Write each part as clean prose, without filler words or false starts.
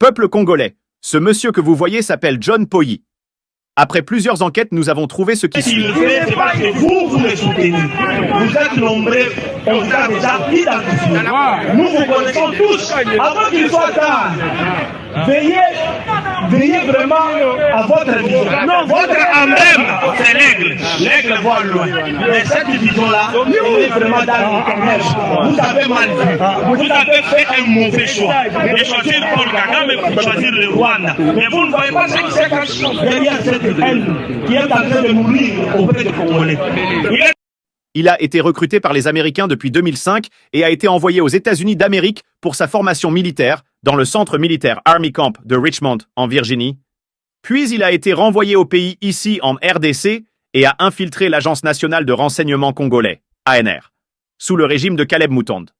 Peuple congolais, ce monsieur que vous voyez s'appelle John Poyi. Après plusieurs enquêtes, nous avons trouvé ce qui suit. S'il le fait, c'est parce que vous le soutenez. Vous êtes nombreux, on vous a déjà identifié. Nous vous connaissons tous. Avant qu'il soit tard, veillez vraiment à votre vision. Non, votre emblème, c'est l'aigle. L'aigle voit loin. Mais cette vision-là, elle est vraiment dans le ténèbres. Vous avez mal vu. Vous avez fait un mauvais choix. De choisir Paul Kagame pour choisir le Rwanda. Mais vous ne voyez pas ce qui s'est caché derrière cette haine qui est en train de mourir auprès des Congolais. Il a été recruté par les Américains depuis 2005 et a été envoyé aux États-Unis d'Amérique pour sa formation militaire dans le centre militaire Army Camp de Richmond, en Virginie. Puis il a été renvoyé au pays ici en RDC et a infiltré l'Agence nationale de renseignement congolais, ANR, sous le régime de Caleb Moutonde.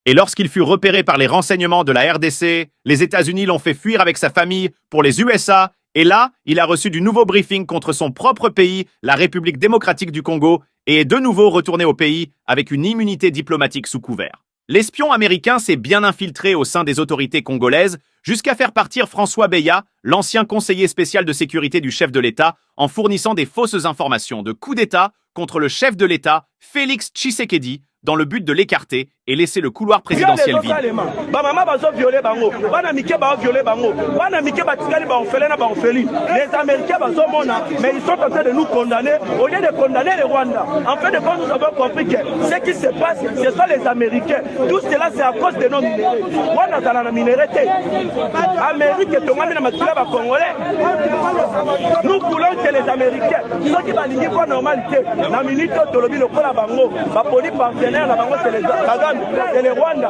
Et lorsqu'il fut repéré par les renseignements de la RDC, les États-Unis l'ont fait fuir avec sa famille pour les USA. Et là, il a reçu du nouveau briefing contre son propre pays, la République démocratique du Congo, et est de nouveau retourné au pays avec une immunité diplomatique sous couvert. L'espion américain s'est bien infiltré au sein des autorités congolaises jusqu'à faire partir François Beya, l'ancien conseiller spécial de sécurité du chef de l'État, en fournissant des fausses informations de coup d'État contre le chef de l'État, Félix Tshisekedi, dans le but de l'écarter et laisser le couloir présidentiel vide. Les Américains, mais ils sont en train de nous condamner au lieu de condamner les Rwandais. En fait, nous avons compris que ce qui se passe, ce sont les Américains. Tout cela, c'est à cause de nos minéraux. Rwanda, ça a minéralité. Amérique, Congolais. Nous voulons que les Américains, ceux qui vont dire quoi normalité, la minute de l'objet, le Kola Bango, la police partenaire, la Bango, c'est les Kagame. Et les Rwandais,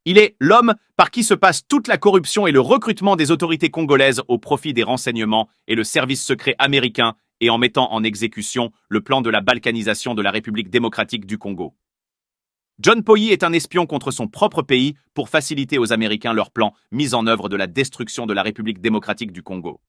Il est l'homme par qui se passe toute la corruption et le recrutement des autorités congolaises au profit des renseignements et le service secret américain et en mettant en exécution le plan de la balkanisation de la République démocratique du Congo. John Poyi est un espion contre son propre pays pour faciliter aux Américains leur plan mis en œuvre de la destruction de la République démocratique du Congo.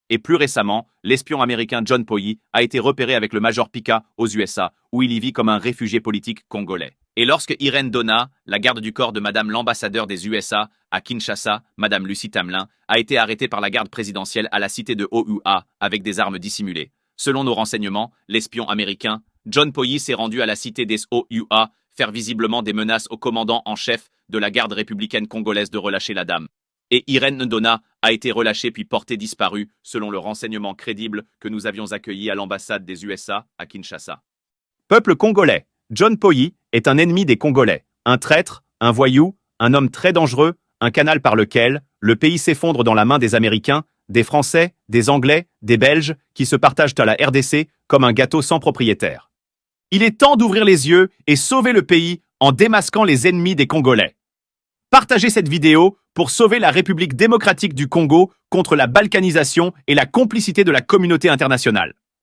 Et plus récemment, l'espion américain John Poyi a été repéré avec le Major Pika aux USA, où il y vit comme un réfugié politique congolais. Et lorsque Irène Donna, la garde du corps de Madame l'ambassadeur des USA à Kinshasa, Madame Lucie Tamelin, a été arrêtée par la garde présidentielle à la cité de OUA avec des armes dissimulées. Selon nos renseignements, l'espion américain John Poyi s'est rendu à la cité des OUA faire visiblement des menaces au commandant en chef de la garde républicaine congolaise de relâcher la dame. Et Irène Donna a été relâchée puis portée disparue, selon le renseignement crédible que nous avions accueilli à l'ambassade des USA à Kinshasa. Peuple congolais, John Poyi est un ennemi des Congolais, un traître, un voyou, un homme très dangereux, un canal par lequel le pays s'effondre dans la main des Américains, des Français, des Anglais, des Belges, qui se partagent à la RDC comme un gâteau sans propriétaire. Il est temps d'ouvrir les yeux et sauver le pays en démasquant les ennemis des Congolais. Partagez cette vidéo pour sauver la République démocratique du Congo contre la balkanisation et la complicité de la communauté internationale.